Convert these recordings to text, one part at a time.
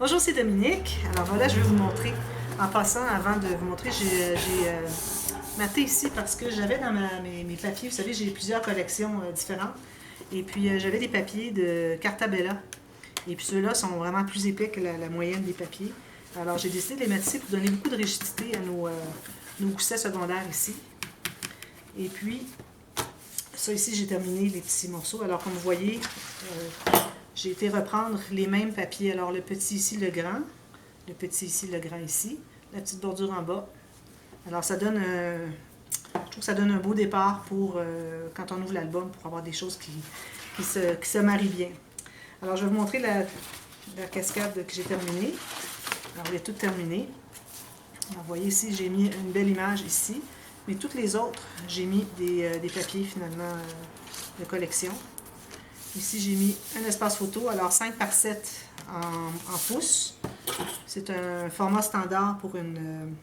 Bonjour, c'est Dominique. Alors voilà, je vais vous montrer. En passant, avant de vous montrer, j'ai maté ici parce que j'avais dans mes papiers, vous savez, j'ai plusieurs collections différentes. Et puis j'avais des papiers de Cartabella. Et puis ceux-là sont vraiment plus épais que la moyenne des papiers. Alors j'ai décidé de les mettre ici pour donner beaucoup de rigidité à nos goussets secondaires ici. Et puis, ça ici, j'ai terminé les petits morceaux. Alors comme vous voyez, j'ai été reprendre les mêmes papiers. Alors le petit ici, le grand. Le petit ici, le grand ici. La petite bordure en bas. Alors ça donne, je trouve que ça donne un beau départ pour quand on ouvre l'album, pour avoir des choses qui se marient bien. Alors je vais vous montrer la cascade que j'ai terminée. Alors elle est toute terminée. Alors vous voyez ici, j'ai mis une belle image ici. Mais toutes les autres, j'ai mis des papiers finalement de collection. Ici, j'ai mis un espace photo, alors 5 par 7 en pouces. C'est un format standard pour une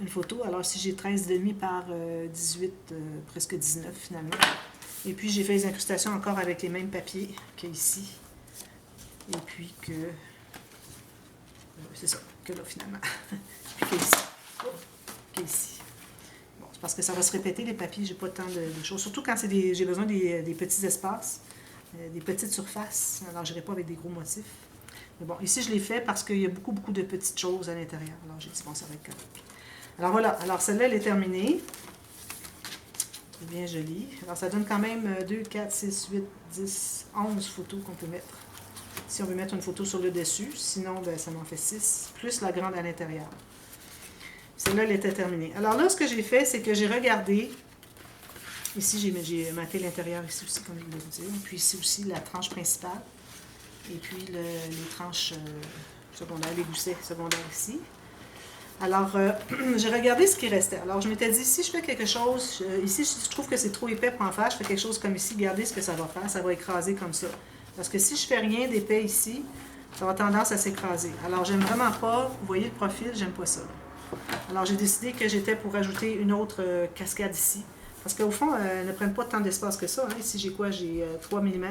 photo. Alors ici, j'ai 13,5 par 18, presque 19 finalement. Et puis, j'ai fait les incrustations encore avec les mêmes papiers qu'ici. Et puis que... c'est ça, que là finalement. Puis qu'ici. Qu'ici. Bon, c'est parce que ça va se répéter les papiers, j'ai pas tant de choses. Surtout quand j'ai besoin des petits espaces, des petites surfaces. Alors, je n'irai pas avec des gros motifs. Mais bon, ici, je l'ai fait parce qu'il y a beaucoup de petites choses à l'intérieur. Alors, j'ai dit, bon, ça va être correct. Alors, voilà. Alors, celle-là, elle est terminée. C'est bien joli. Alors, ça donne quand même 2, 4, 6, 8, 10, 11 photos qu'on peut mettre. Si on veut mettre une photo sur le dessus. Sinon, ben, ça m'en fait 6, plus la grande à l'intérieur. Celle-là, elle était terminée. Alors là, ce que j'ai fait, c'est que j'ai regardé. Ici, j'ai maté l'intérieur ici aussi, comme je voulais vous dire. Puis ici aussi, la tranche principale. Et puis les tranches secondaires, les goussets secondaires ici. Alors, j'ai regardé ce qui restait. Alors, je m'étais dit, si je fais quelque chose, ici, je trouve que c'est trop épais pour en faire, je fais quelque chose comme ici, regardez ce que ça va faire, ça va écraser comme ça. Parce que si je fais rien d'épais ici, ça va tendance à s'écraser. Alors, j'aime vraiment pas, vous voyez le profil, j'aime pas ça. Alors, j'ai décidé que j'étais pour ajouter une autre cascade ici. Parce qu'au fond, elles ne prennent pas tant d'espace que ça. Hein. Ici, j'ai quoi? J'ai 3 mm.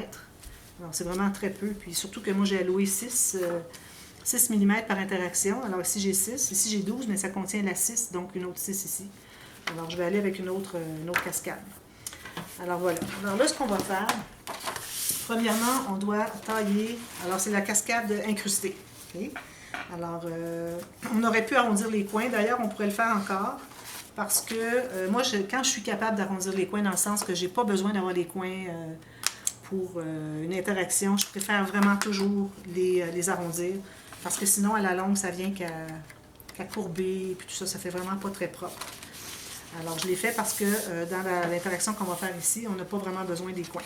Alors, c'est vraiment très peu. Puis surtout que moi, j'ai alloué 6 mm par interaction. Alors ici, j'ai 6. Ici, j'ai 12, mais ça contient la 6, donc une autre 6 ici. Alors, je vais aller avec une autre cascade. Alors, voilà. Alors là, ce qu'on va faire, premièrement, on doit tailler. Alors, c'est la cascade incrustée. Okay? Alors, on aurait pu arrondir les coins. D'ailleurs, on pourrait le faire encore. Parce que moi, quand je suis capable d'arrondir les coins, dans le sens que je n'ai pas besoin d'avoir les coins pour une interaction, je préfère vraiment toujours les arrondir. Parce que sinon, à la longue, ça vient qu'à courber. Puis tout ça, ça fait vraiment pas très propre. Alors, je l'ai fait parce que dans l'interaction qu'on va faire ici, on n'a pas vraiment besoin des coins.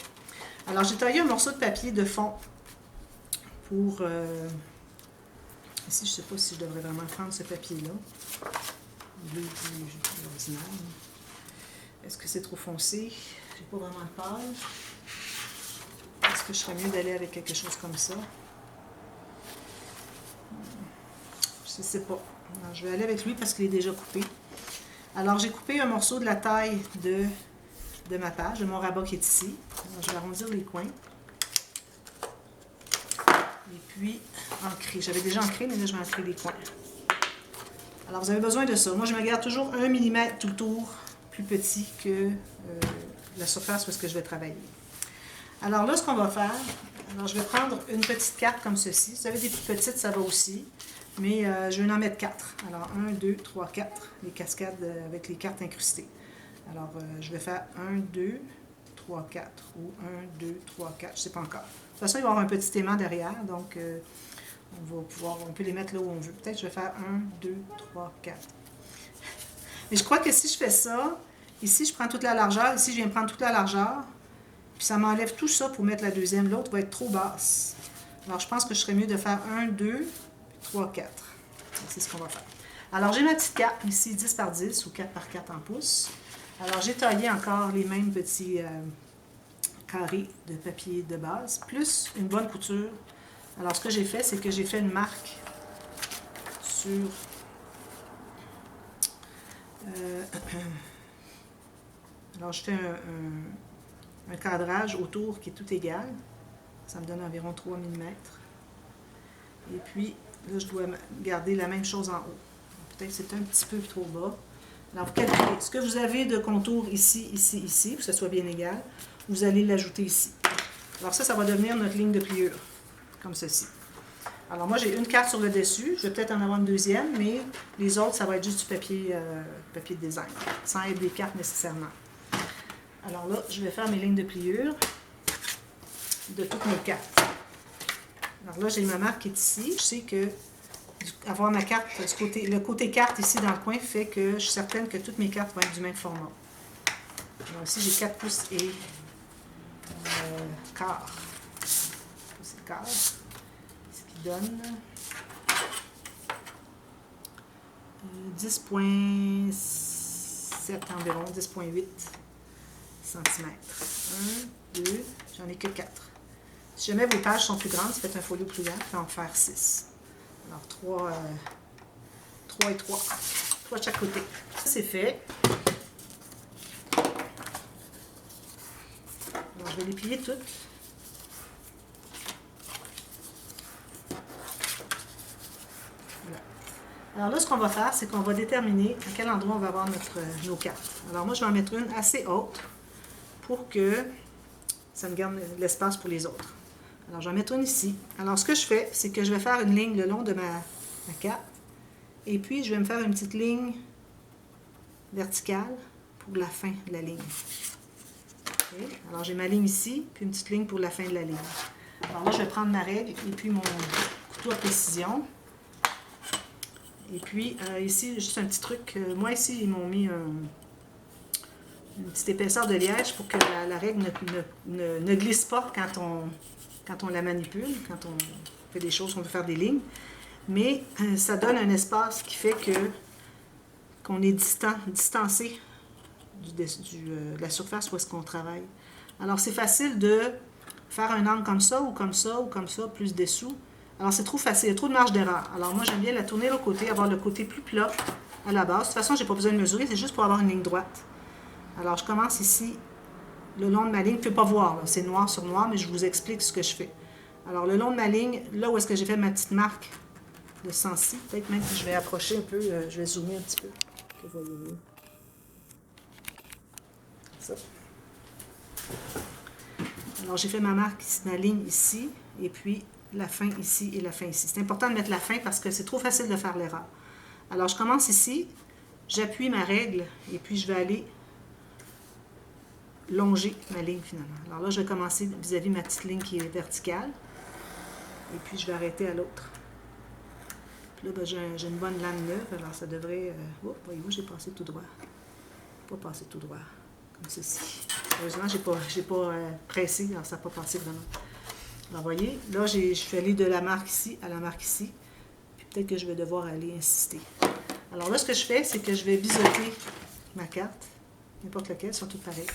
Alors, j'ai taillé un morceau de papier de fond pour... ici, je ne sais pas si je devrais vraiment prendre ce papier-là. Bleu plus ordinaire. Est-ce que c'est trop foncé? J'ai pas vraiment de page. Est-ce que je serais mieux d'aller avec quelque chose comme ça? Je ne sais pas. Alors, je vais aller avec lui parce qu'il est déjà coupé. Alors, j'ai coupé un morceau de la taille de ma page, de mon rabat qui est ici. Alors, je vais arrondir les coins. Et puis, ancrer. J'avais déjà ancré, mais là, je vais ancrer les coins. Alors, vous avez besoin de ça. Moi, je me garde toujours 1 mm tout le tour, plus petit que la surface où est-ce que je vais travailler. Alors là, ce qu'on va faire, alors je vais prendre une petite carte comme ceci. Si vous avez des plus petites, ça va aussi. Mais je vais en mettre 4. Alors, 1, 2, 3, 4. Les cascades avec les cartes incrustées. Alors, je vais faire 1, 2, 3, 4. Ou 1, 2, 3, 4. Je ne sais pas encore. De toute façon, il va y avoir un petit aimant derrière. Donc, on peut les mettre là où on veut. Peut-être que je vais faire 1, 2, 3, 4. Mais je crois que si je fais ça, ici, je prends toute la largeur. Ici, je viens prendre toute la largeur. Puis ça m'enlève tout ça pour mettre la deuxième. L'autre va être trop basse. Alors, je pense que je serais mieux de faire 1, 2, 3, 4. C'est ce qu'on va faire. Alors, j'ai ma petite carte ici, 10 par 10 ou 4 par 4 en pouces. Alors, j'ai taillé encore les mêmes petits carrés de papier de base, plus une bonne couture. Alors, ce que j'ai fait, c'est que j'ai fait une marque sur... alors, je fais un cadrage autour qui est tout égal. Ça me donne environ 3 mm. Et puis, là, je dois garder la même chose en haut. Peut-être que c'est un petit peu trop bas. Alors, vous calculez. Ce que vous avez de contour ici, ici, ici, pour que ce soit bien égal, vous allez l'ajouter ici. Alors ça va devenir notre ligne de pliure, comme ceci. Alors moi, j'ai une carte sur le dessus. Je vais peut-être en avoir une deuxième, mais les autres, ça va être juste du papier, papier de design, sans être des cartes nécessairement. Alors là, je vais faire mes lignes de pliure de toutes mes cartes. Alors là, j'ai ma marque qui est ici. Je sais que avoir ma carte du côté, le côté carte ici dans le coin fait que je suis certaine que toutes mes cartes vont être du même format. Alors ici, j'ai 4 pouces et quart. Pouces et quart. Ce qui donne 10,7 environ, 10,8 cm. 1, 2, j'en ai que 4. Si jamais vos pages sont plus grandes, ça fait un folio plus grand, on va en faire 6. Alors 3 et 3. 3 de chaque côté. Ça, c'est fait. Alors, je vais les plier toutes. Voilà. Alors là, ce qu'on va faire, c'est qu'on va déterminer à quel endroit on va avoir nos cartes. Alors moi, je vais en mettre une assez haute pour que ça me garde l'espace pour les autres. Alors, je vais en mettre une ici. Alors, ce que je fais, c'est que je vais faire une ligne le long de ma carte. Et puis, je vais me faire une petite ligne verticale pour la fin de la ligne. Okay. Alors, j'ai ma ligne ici, puis une petite ligne pour la fin de la ligne. Alors là, je vais prendre ma règle et puis mon couteau à précision. Et puis, ici, juste un petit truc. Moi, ici, ils m'ont mis une petite épaisseur de liège pour que la règle ne glisse pas quand on la manipule, quand on fait des choses, on veut faire des lignes. Mais ça donne un espace qui fait qu'on est distancé de la surface où est-ce qu'on travaille. Alors, c'est facile de faire un angle comme ça, ou comme ça, ou comme ça, plus dessous. Alors, c'est trop facile, il y a trop de marge d'erreur. Alors, moi, j'aime bien la tourner de l'autre côté, avoir le côté plus plat à la base. De toute façon, je n'ai pas besoin de mesurer, c'est juste pour avoir une ligne droite. Alors, je commence ici, le long de ma ligne. Vous ne pouvez pas voir, c'est noir sur noir, mais je vous explique ce que je fais. Alors, le long de ma ligne, là où est-ce que j'ai fait ma petite marque de sens-ci, peut-être même que je vais approcher un peu, je vais zoomer un petit peu, que vous voyez mieux. Ça. Alors, j'ai fait ma marque, ma ligne ici, et puis la fin ici et la fin ici. C'est important de mettre la fin parce que c'est trop facile de faire l'erreur. Alors, je commence ici, j'appuie ma règle, et puis je vais aller longer ma ligne finalement. Alors là, je vais commencer vis-à-vis ma petite ligne qui est verticale, et puis je vais arrêter à l'autre. Puis là, ben, j'ai une bonne lame neuve, alors ça devrait... oh, voyez-vous, j'ai passé tout droit. Pas passé tout droit, comme ceci. Heureusement, je n'ai pas pressé, alors ça n'a pas passé vraiment. Alors, voyez, là, je suis allée de la marque ici à la marque ici. Puis peut-être que je vais devoir aller insister. Alors là, ce que je fais, c'est que je vais biseauter ma carte, n'importe laquelle, elles sont toutes pareilles.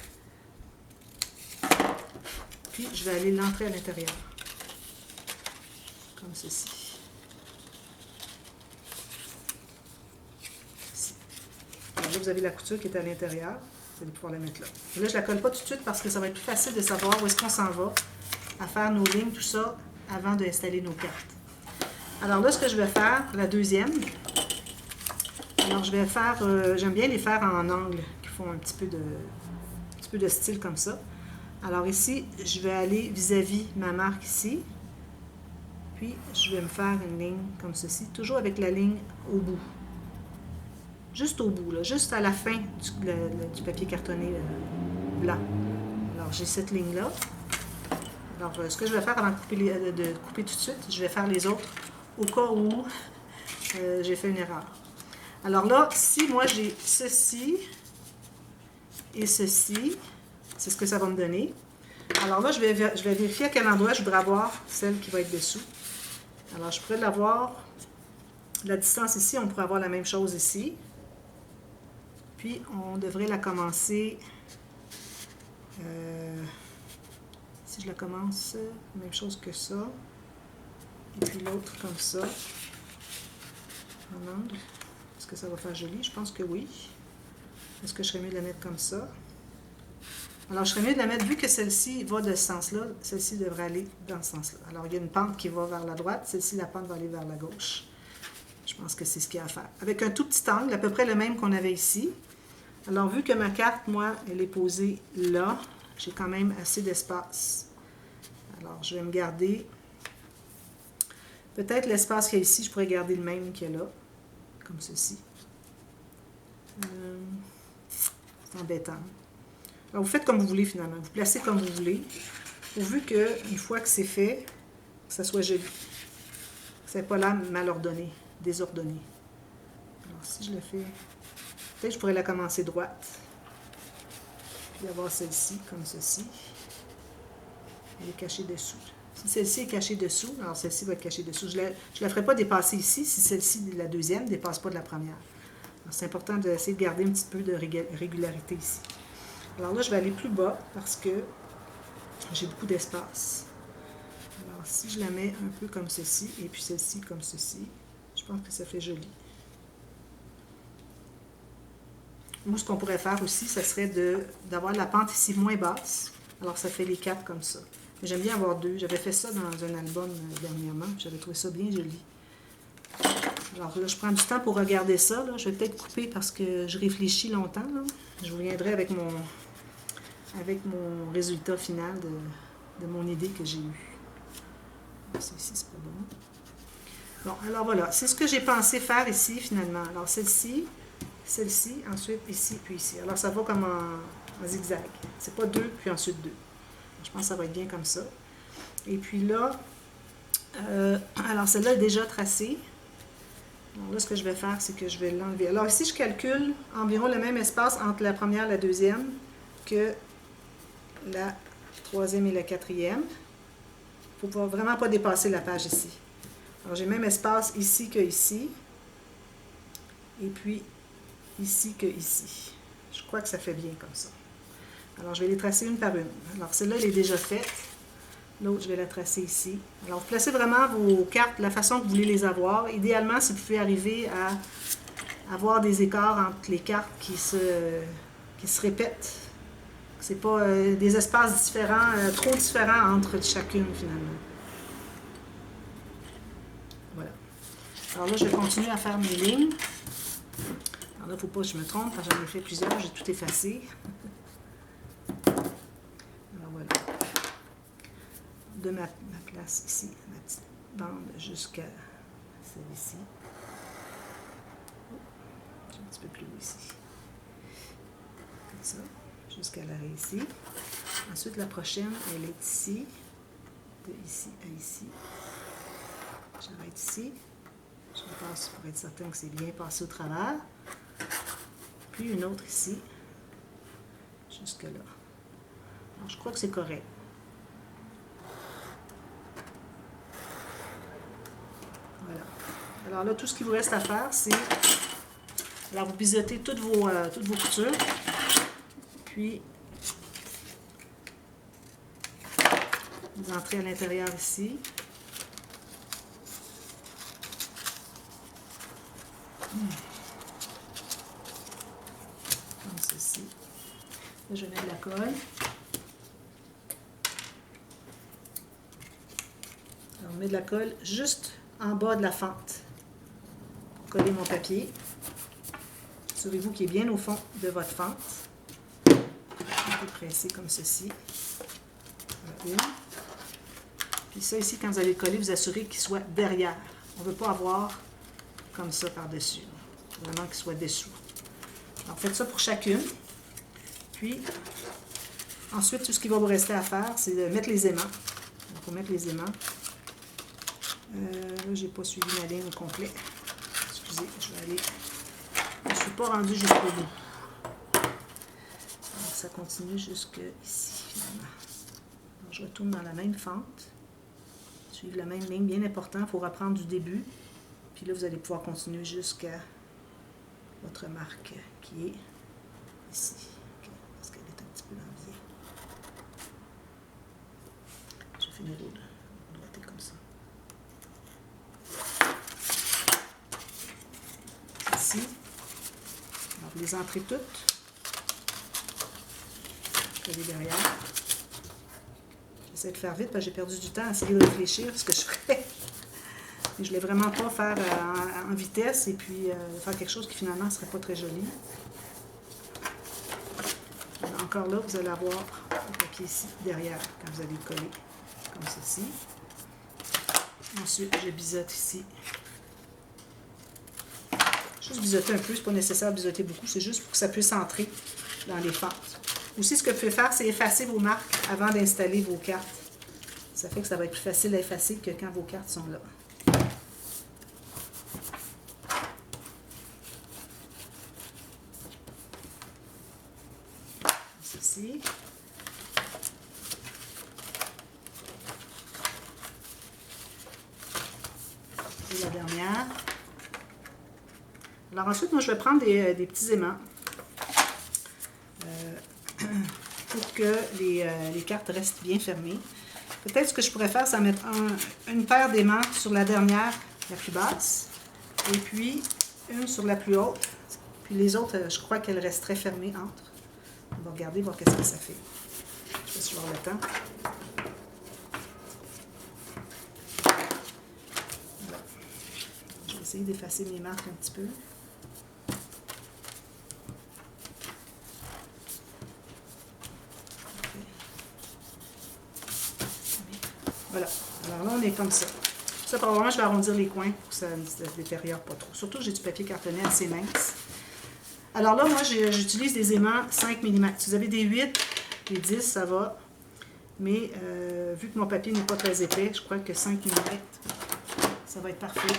Puis, je vais aller l'entrer à l'intérieur, comme ceci. Ici. Alors là, vous avez la couture qui est à l'intérieur. Vous allez pouvoir la mettre là. Et là, je ne la colle pas tout de suite parce que ça va être plus facile de savoir où est-ce qu'on s'en va à faire nos lignes, tout ça, avant d'installer nos cartes. Alors là, ce que je vais faire, la deuxième, alors je vais faire, j'aime bien les faire en angle, qui font un petit peu de style comme ça. Alors ici, je vais aller vis-à-vis ma marque ici, puis je vais me faire une ligne comme ceci, toujours avec la ligne au bout. Juste au bout, là, juste à la fin du papier cartonné blanc. Alors, j'ai cette ligne-là. Alors, ce que je vais faire avant de couper tout de suite, je vais faire les autres au cas où j'ai fait une erreur. Alors là, si moi j'ai ceci et ceci, c'est ce que ça va me donner. Alors là, je vais vérifier à quel endroit je voudrais avoir celle qui va être dessous. Alors, je pourrais l'avoir, la distance ici, on pourrait avoir la même chose ici. Puis, on devrait la commencer, si je la commence, même chose que ça. Et puis l'autre comme ça, en angle. Est-ce que ça va faire joli? Je pense que oui. Est-ce que je serais mieux de la mettre comme ça? Alors, je serais mieux de la mettre, vu que celle-ci va de ce sens-là, celle-ci devrait aller dans ce sens-là. Alors, il y a une pente qui va vers la droite, celle-ci, la pente va aller vers la gauche. Je pense que c'est ce qu'il y a à faire. Avec un tout petit angle, à peu près le même qu'on avait ici. Alors, vu que ma carte, moi, elle est posée là, j'ai quand même assez d'espace. Alors, je vais me garder... Peut-être l'espace qu'il y a ici, je pourrais garder le même qu'il y a là, comme ceci. C'est embêtant. Alors, vous faites comme vous voulez, finalement. Vous placez comme vous voulez, pourvu qu'une fois que c'est fait, que ça soit joli. Que ça n'ait pas l'air mal ordonné, désordonné. Alors, si je le fais... Peut-être que je pourrais la commencer droite. Puis avoir celle-ci, comme ceci. Elle est cachée dessous. Si celle-ci est cachée dessous, alors celle-ci va être cachée dessous. Je ne la ferai pas dépasser ici si celle-ci, la deuxième, ne dépasse pas de la première. C'est important d'essayer de garder un petit peu de régularité ici. Alors là, je vais aller plus bas parce que j'ai beaucoup d'espace. Alors si je la mets un peu comme ceci, et puis celle-ci comme ceci, je pense que ça fait joli. Moi, ce qu'on pourrait faire aussi, ça serait d'avoir la pente ici moins basse. Alors, ça fait les 4 comme ça. J'aime bien avoir 2. J'avais fait ça dans un album dernièrement. J'avais trouvé ça bien joli. Alors là, je prends du temps pour regarder ça. Là. Je vais peut-être couper parce que je réfléchis longtemps. Là. Je reviendrai avec mon résultat final de mon idée que j'ai eue. Celle-ci, c'est pas bon. Bon, alors voilà. C'est ce que j'ai pensé faire ici, finalement. Alors, celle-ci, ensuite ici, puis ici. Alors, ça va comme en zigzag. C'est pas 2, puis ensuite 2. Je pense que ça va être bien comme ça. Et puis là, alors celle-là est déjà tracée. Alors là, ce que je vais faire, c'est que je vais l'enlever. Alors ici, je calcule environ le même espace entre la première et la deuxième que la troisième et la quatrième. Il ne faut vraiment pas dépasser la page ici. Alors j'ai le même espace ici que ici. Et puis ici que ici. Je crois que ça fait bien comme ça. Alors, je vais les tracer une par une. Alors, celle-là, elle est déjà faite. L'autre, je vais la tracer ici. Alors, vous placez vraiment vos cartes de la façon que vous voulez les avoir. Idéalement, si vous pouvez arriver à avoir des écarts entre les cartes qui se répètent. Ce n'est pas des espaces différents, trop différents entre chacune, finalement. Voilà. Alors là, je vais continuer à faire mes lignes. Alors là, il ne faut pas que je me trompe, parce que j'en ai fait plusieurs, j'ai tout effacé. De ma place ici, ma petite bande jusqu'à celle-ci. J'ai un petit peu plus haut ici. Comme ça, jusqu'à l'arrêt ici. Ensuite, la prochaine, elle est ici, de ici à ici. J'arrête ici. Je passe pour être certain que c'est bien passé au travers. Puis une autre ici, jusque là. Alors, je crois que c'est correct. Voilà. Alors là, tout ce qu'il vous reste à faire, c'est... Alors, vous biseautez toutes vos coutures. Puis, vous entrez à l'intérieur ici. Comme ceci. Là, je vais mettre de la colle. Alors, je mets de la colle juste en bas de la fente. Pour coller mon papier. Assurez-vous qu'il est bien au fond de votre fente. Vous pressez comme ceci. Voilà, une. Puis ça ici, quand vous allez le coller, vous assurez qu'il soit derrière. On ne veut pas avoir comme ça par-dessus. Il faut vraiment qu'il soit dessous. Alors, faites ça pour chacune. Puis, ensuite, tout ce qui va vous rester à faire, c'est de mettre les aimants. Donc, pour mettre les aimants. Là, je n'ai pas suivi ma ligne au complet. Excusez, je vais aller... Je ne suis pas rendue jusqu'au bout. Alors, ça continue jusque ici, finalement. Alors, je retourne dans la même fente. Suivre la même ligne, bien important. Il faut reprendre du début. Puis là, vous allez pouvoir continuer jusqu'à votre marque qui est ici. Okay, parce qu'elle est un petit peu dans le biais. Je fais une roule. On doit être comme ça. Ici. Alors, vous les entrez toutes. coller derrière. J'essaie de faire vite parce que j'ai perdu du temps à essayer de réfléchir ce que je ferais. Et je voulais vraiment pas faire en vitesse et puis faire quelque chose qui finalement ne serait pas très joli. Alors, encore là, vous allez avoir le papier ici derrière quand vous allez le coller, comme ceci. Ensuite, je biseaute ici. Juste biseauter un peu, c'est pas nécessaire de biseauter beaucoup, c'est juste pour que ça puisse entrer dans les fentes. Aussi, ce que vous pouvez faire, c'est effacer vos marques avant d'installer vos cartes. Ça fait que ça va être plus facile à effacer que quand vos cartes sont là. Ceci. Et la dernière. Alors ensuite, moi, je vais prendre des petits aimants pour que les cartes restent bien fermées. Peut-être ce que je pourrais faire, c'est mettre une paire d'aimants sur la dernière, la plus basse, et puis une sur la plus haute. Puis les autres, je crois qu'elles resteraient fermées entre. On va regarder, voir qu'est-ce que ça fait. Je vais suivre le temps. Voilà. Je vais essayer d'effacer mes marques un petit peu. Voilà. Alors là, on est comme ça. Ça, probablement, je vais arrondir les coins pour que ça ne se détériore pas trop. Surtout que j'ai du papier cartonné assez mince. Alors là, moi, j'utilise des aimants 5 mm. Si vous avez des 8, des 10, ça va. Mais vu que mon papier n'est pas très épais, je crois que 5 mm, ça va être parfait.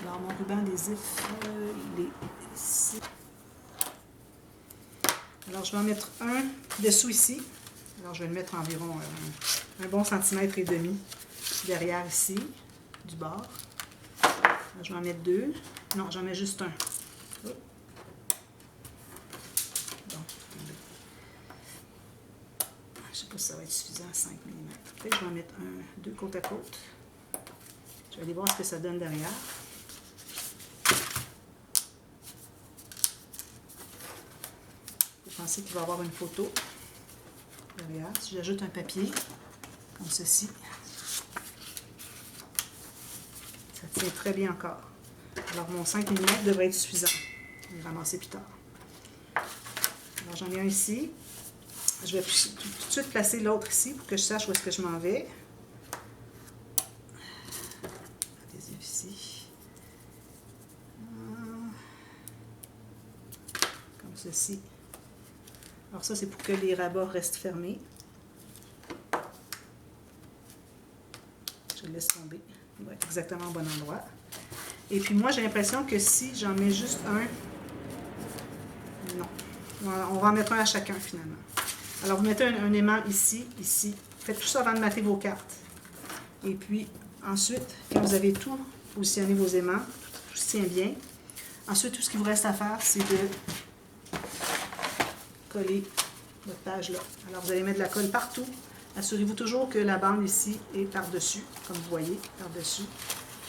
Alors, mon ruban adhésif, il est ici. Alors, je vais en mettre un dessous ici. Alors, je vais le mettre environ un bon centimètre et demi derrière ici, du bord. Alors, je vais en mettre deux. Non, j'en mets juste un. Bon. Je ne sais pas si ça va être suffisant, 5 mm. Peut-être que je vais en mettre deux côte à côte. Je vais aller voir ce que ça donne derrière. Je pensais qu'il va y avoir une photo derrière. Si j'ajoute un papier, comme ceci, ça tient très bien encore. Alors mon 5 mm devrait être suffisant. Je vais le ramasser plus tard. Alors j'en ai un ici. Je vais tout de suite placer l'autre ici pour que je sache où est-ce que je m'en vais. Adhésif ici. Comme ceci. Alors ça, c'est pour que les rabats restent fermés. Je le laisse tomber. Il va être exactement au bon endroit. Et puis moi, j'ai l'impression que si j'en mets juste un... Non. On va en mettre un à chacun, finalement. Alors, vous mettez un aimant ici, ici. Faites tout ça avant de mater vos cartes. Et puis, ensuite, quand vous avez tout positionné vos aimants, tout se tient bien. Ensuite, tout ce qu'il vous reste à faire, c'est de coller votre page là. Alors, vous allez mettre de la colle partout. Assurez-vous toujours que la bande ici est par-dessus, comme vous voyez, par-dessus.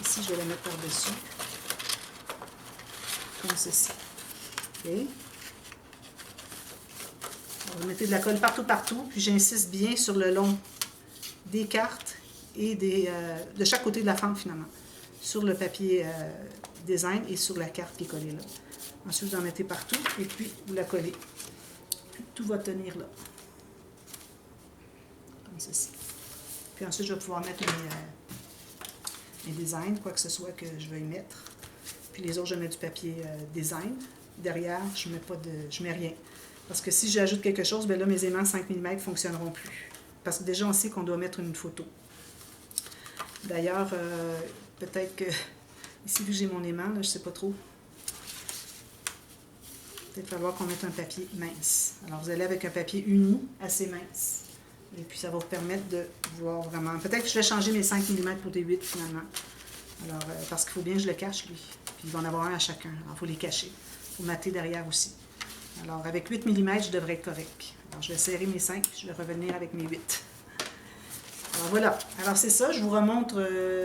Ici, je vais la mettre par-dessus, comme ceci. OK? Vous mettez de la colle partout, puis j'insiste bien sur le long des cartes et de chaque côté de la fente finalement, sur le papier design et sur la carte qui est collée là. Ensuite, vous en mettez partout et puis vous la collez. Puis tout va tenir là, comme ceci. Puis ensuite, je vais pouvoir mettre mes designs, quoi que ce soit que je vais y mettre. Puis les autres, je mets du papier design. Derrière, je mets rien. Parce que si j'ajoute quelque chose, bien là, mes aimants 5 mm ne fonctionneront plus. Parce que déjà, on sait qu'on doit mettre une photo. D'ailleurs, peut-être que, ici, vu que j'ai mon aimant, là, je ne sais pas trop. Peut-être falloir qu'on mette un papier mince. Alors, vous allez avec un papier uni, assez mince. Et puis, ça va vous permettre de voir vraiment... Peut-être que je vais changer mes 5 mm pour des 8, finalement. Alors, parce qu'il faut bien que je le cache, lui. Puis, il va en avoir un à chacun. Alors, il faut les cacher. Il faut mater derrière aussi. Alors, avec 8 mm, je devrais être correct. Alors, je vais serrer mes 5, puis je vais revenir avec mes 8. Alors, voilà. Alors, c'est ça. Je vous remontre,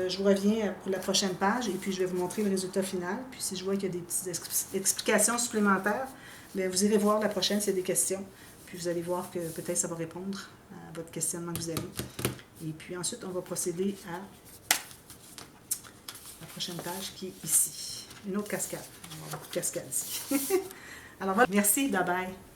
je vous reviens pour la prochaine page, et puis je vais vous montrer le résultat final. Puis, si je vois qu'il y a des petites explications supplémentaires, bien, vous irez voir la prochaine s'il y a des questions. Puis vous allez voir que peut-être ça va répondre à votre questionnement que vous avez. Et puis ensuite, on va procéder à la prochaine page qui est ici. Une autre cascade. On va avoir beaucoup de cascades ici. Alors voilà, merci, bye bye.